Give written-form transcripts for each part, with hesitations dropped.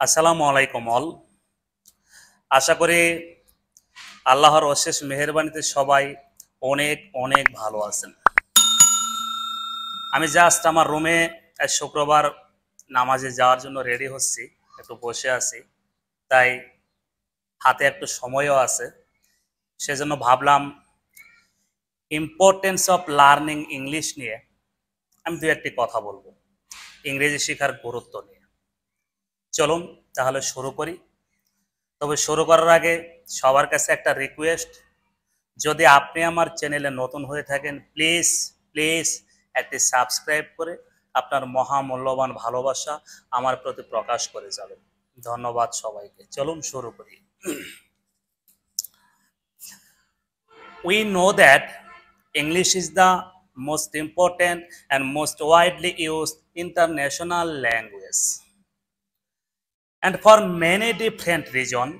আসসালামু আলাইকুম অল। আশা করি আল্লাহর অশেষ মেহেরবানিতে সবাই অনেক অনেক ভালো আছেন। আমি জাস্ট আমার রুমে শুক্রবার নামাজে যাওয়ার জন্য রেডি হচ্ছি, একটু বসে আছি, তাই হাতে একটু সময়ও আছে। সেজন্য ভাবলাম ইম্পর্টেন্স অফ লার্নিং ইংলিশ নিয়ে আমি দু একটি কথা বলবো, ইংরেজি শেখার গুরুত্ব নিয়ে। চলুন তাহলে শুরু করি। তবে শুরু করার আগে সবার কাছে একটা রিকোয়েস্ট, যদি আপনি আমার চ্যানেলে নতুন হয়ে থাকেন প্লিজ প্লিজ একটি সাবস্ক্রাইব করে আপনার মহামূল্যবান ভালোবাসা আমার প্রতি প্রকাশ করে যাবেন। ধন্যবাদ সবাইকে। চলুন শুরু করি। We know that English is the most important and most widely used international language. And for many different reasons,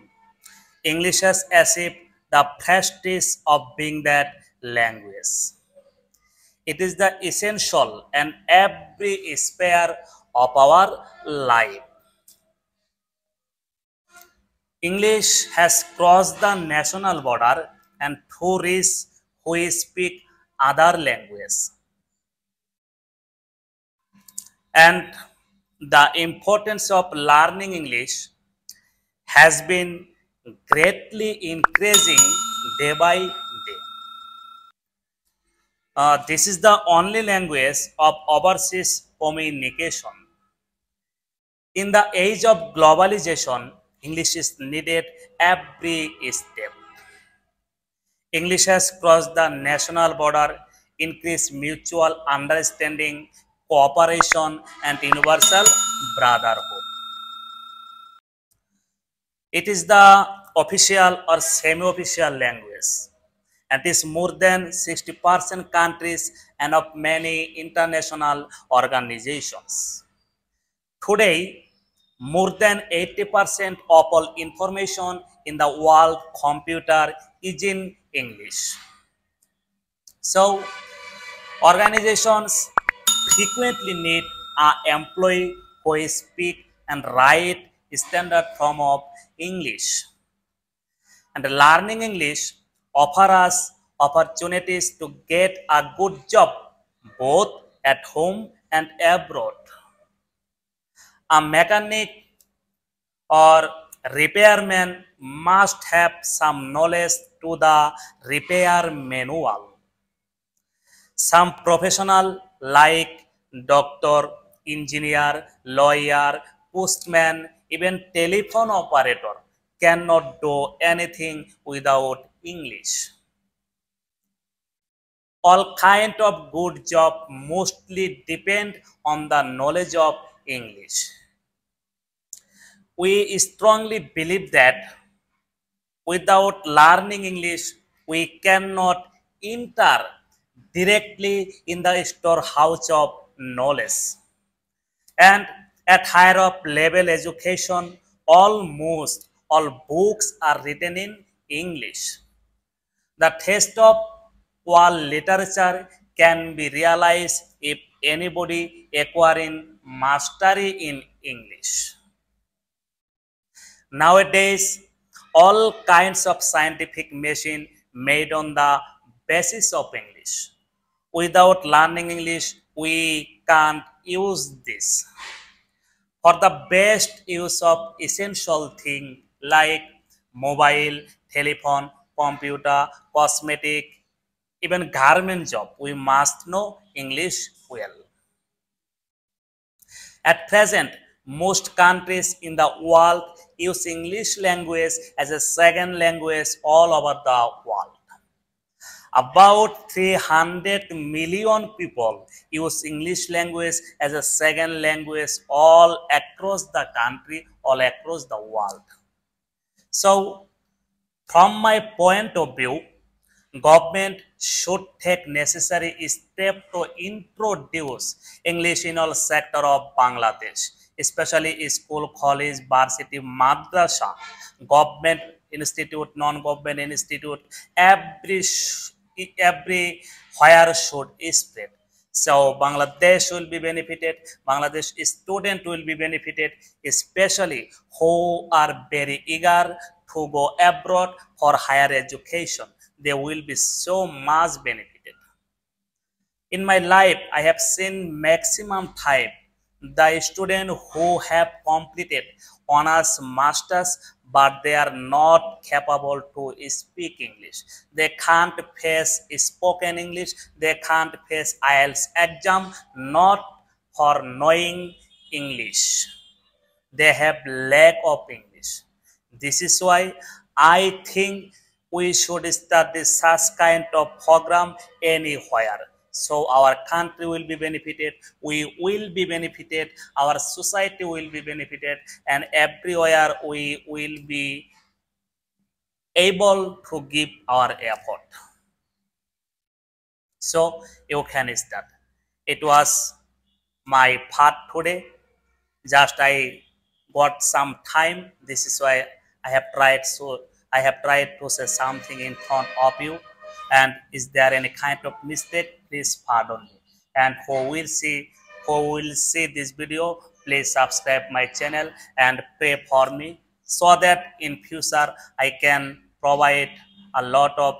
English has achieved the prestige of being that language. It is the essential and every sphere of our life. English has crossed the national border and tourists who speak other languages. And the importance of learning English has been greatly increasing day by day. This is the only language of overseas communication. In the age of globalization, English is needed every step. English has crossed the national border, increased mutual understanding, cooperation, and universal brotherhood. It is the official or semi-official language and is more than 60% countries and of many international organizations. Today, more than 80% of all information in the world computer is in English. So, organizations frequently need an employee who speak and write standard form of English. And learning English offers us opportunities to get a good job both at home and abroad. A mechanic or repairman must have some knowledge to the repair manual. Some professional like doctor, engineer, lawyer, postman, even telephone operator cannot do anything without English. All kind of good job mostly depend on the knowledge of English. We strongly believe that without learning English, we cannot enter directly in the storehouse of knowledge. And at higher up level education, almost all books are written in English. The taste of world literature can be realized if anybody acquiring mastery in English. Nowadays, all kinds of scientific machine made on the basis of English. Without learning English, we can't use this. For the best use of essential thing like mobile, telephone, computer, cosmetic, even garment job, we must know English well. At present, most countries in the world use English language as a second language all over the world. About 300 million people use English language as a second language all across the country, all across the world. So, from my point of view, government should take necessary steps to introduce English in all sector of Bangladesh, especially school, college, varsity, madrasa, government institute, non-government institute, everywhere should spread. So Bangladesh will be benefited, Bangladesh student will be benefited, especially who are very eager to go abroad for higher education. They will be so much benefited. In my life, I have seen maximum time the student who have completed honors masters, but they are not capable to speak English. They can't face spoken English. They can't face IELTS exam, not for knowing English. They have lack of English. This is why I think we should start this such kind of program anywhere. So our country will be benefited, we will be benefited, our society will be benefited, and everywhere we will be able to give our effort. So you can start. It was my part today. Just I got some time. This is why I have tried. So I have tried to say something in front of you. And is there any kind of mistake? Please pardon me. And who will see this video, please subscribe my channel and pray for me so that in future I can provide a lot of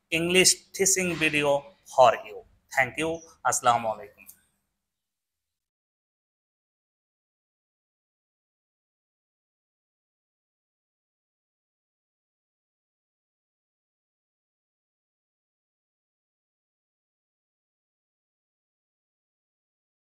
English teaching video for you. Thank you. Assalamu alaikum.